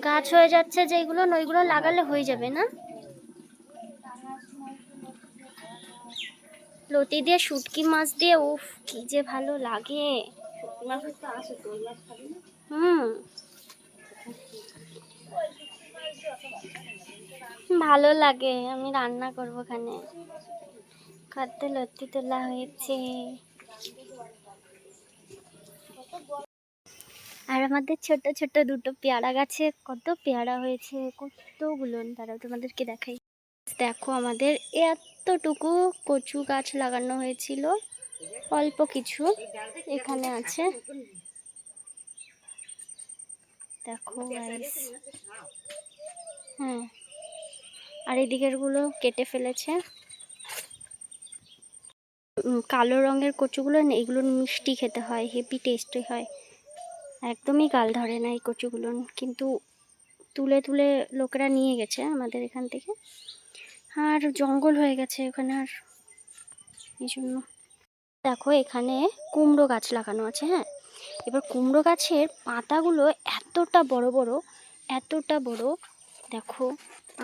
গাছ হয়ে যাচ্ছে যেগুলো, ওইগুলো লাগালে হয়ে যাবে না? লতি দিয়ে শুটকি মাছ দিয়ে উফ কি যে ভালো লাগে। ভালো লাগে, আমি রান্না করবো ওখানে। কত লতি তোলা হয়েছে। আর আমাদের ছোট ছোট দুটো পেয়ারা গাছে কত পেয়ারা হয়েছে, কতগুলো। তারাও তোমাদেরকে দেখাই। দেখো আমাদের এতটুকু কচু গাছ লাগানো হয়েছিল, অল্প কিছু এখানে আছে। দেখো হ্যাঁ, আর এদিকের গুলো কেটে ফেলেছে। কালো রঙের কচুগুলো না, এগুলো মিষ্টি খেতে হয়, হেভি টেস্টি হয়, একদমই গাল ধরে না এই কচুগুলো। কিন্তু তুলে তুলে লোকেরা নিয়ে গেছে আমাদের এখান থেকে, আর জঙ্গল হয়ে গেছে ওখানে, আর এই জন্য। দেখো এখানে কুমড়ো গাছ লাগানো আছে। হ্যাঁ, এবার কুমড়ো গাছের পাতাগুলো এতটা বড় বড়, এতটা বড়। দেখো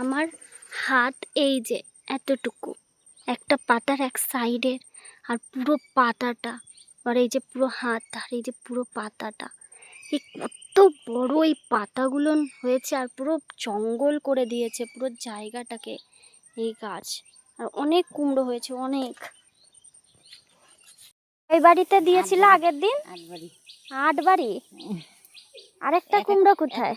আমার হাত এই যে এতটুকু একটা পাতার এক সাইডের, আর পুরো পাতাটা, আর এই যে পুরো হাত, আর এই যে পুরো পাতাটা, এই কত বড় এই পাতাগুলো হয়েছে, আর পুরো জঙ্গল করে দিয়েছে পুরো জায়গাটাকে এই গাছ। আর অনেক কুমড়ো হয়েছে, অনেক। এই বাড়িতে দিয়েছিল আগের দিন 8 বাড়ি। আরেকটা কুমড়ো কোথায়?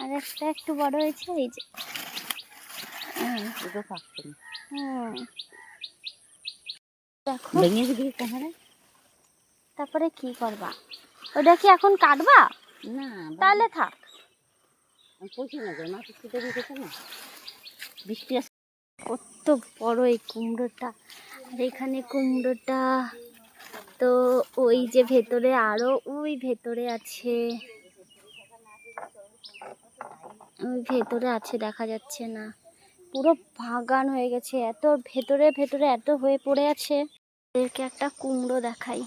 আরেকটা একটু বড় হয়েছে, এই যে। তারপরে কি করবা? ওটা কি এখন কাটবা? না, তাহলে থাক। কত বড় এই কুমড়োটা, আর এখানে কুমড়োটা তো ওই যে ভেতরে, আরো ওই ভেতরে আছে, ওই ভেতরে আছে, দেখা যাচ্ছে না, পুরো বাগান হয়ে গেছে, এত ভেতরে ভেতরে এত হয়ে পড়ে আছে। এদেরকে একটা কুমড়ো দেখাই,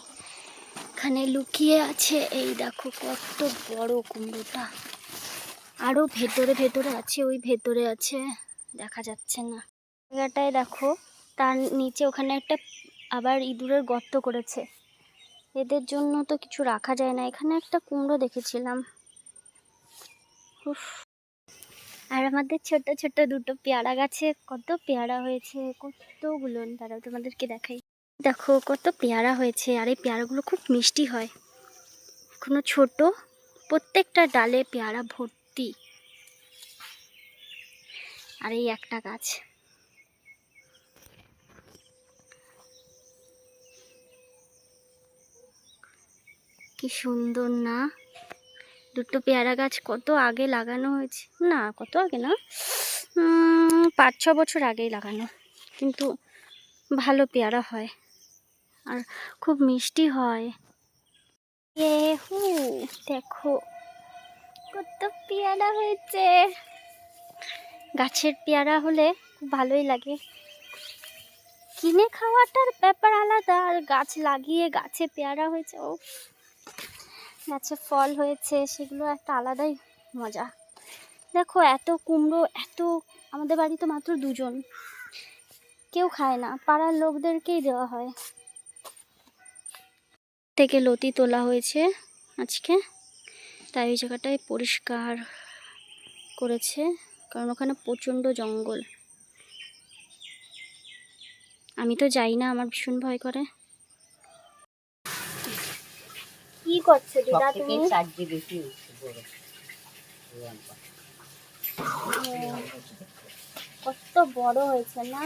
এখানে লুকিয়ে আছে। এই দেখো কত বড় কুমড়োটা, আরো ভেতরে ভেতরে আছে, ওই ভেতরে আছে, দেখা যাচ্ছে না জায়গাটায়। দেখো তার নিচে ওখানে একটা আবার ইঁদুরের গর্ত করেছে, এদের জন্য তো কিছু রাখা যায় না। এখানে একটা কুমড়ো দেখেছিলাম। আর আমাদের ছোট ছোট দুটো পেয়ারা গাছে কত পেয়ারা হয়েছে, কতগুলো। তারাও তোমাদেরকে দেখাই। দেখো কত পেয়ারা হয়েছে, আর এই পেয়ারাগুলো খুব মিষ্টি হয়, এখনো ছোট, প্রত্যেকটা ডালে পেয়ারা ভর্তি। আর এই একটা গাছ, কি সুন্দর না? দুটো পেয়ারা গাছ কত আগে লাগানো হয়েছে, না কত আগে না, 5-6 বছর আগেই লাগানো, কিন্তু ভালো পেয়ারা হয় আর খুব মিষ্টি হয়। দেখো কত পেয়ারা হয়েছে। গাছের পেয়ারা হলে খুব ভালোই লাগে, কিনে খাওয়াটার ব্যাপার আলাদা, আর গাছ লাগিয়ে গাছে পেয়ারা হয়েছে, ও গাছে ফল হয়েছে, সেগুলো একটা আলাদাই মজা। দেখো এত কুমড়ো, এত, আমাদের বাড়িতে মাত্র 2 জন, কেউ খায় না, পাড়ার লোকদেরকেই দেওয়া হয়। থেকে লতি তোলা হয়েছে আজকে, তাই ওই জায়গাটায় পরিষ্কার করেছে, কারণ ওখানে প্রচণ্ড জঙ্গল। আমি তো যাই না, আমার ভীষণ ভয় করে। কি করছো দিদা তুমি? কত বড় হয়েছে না?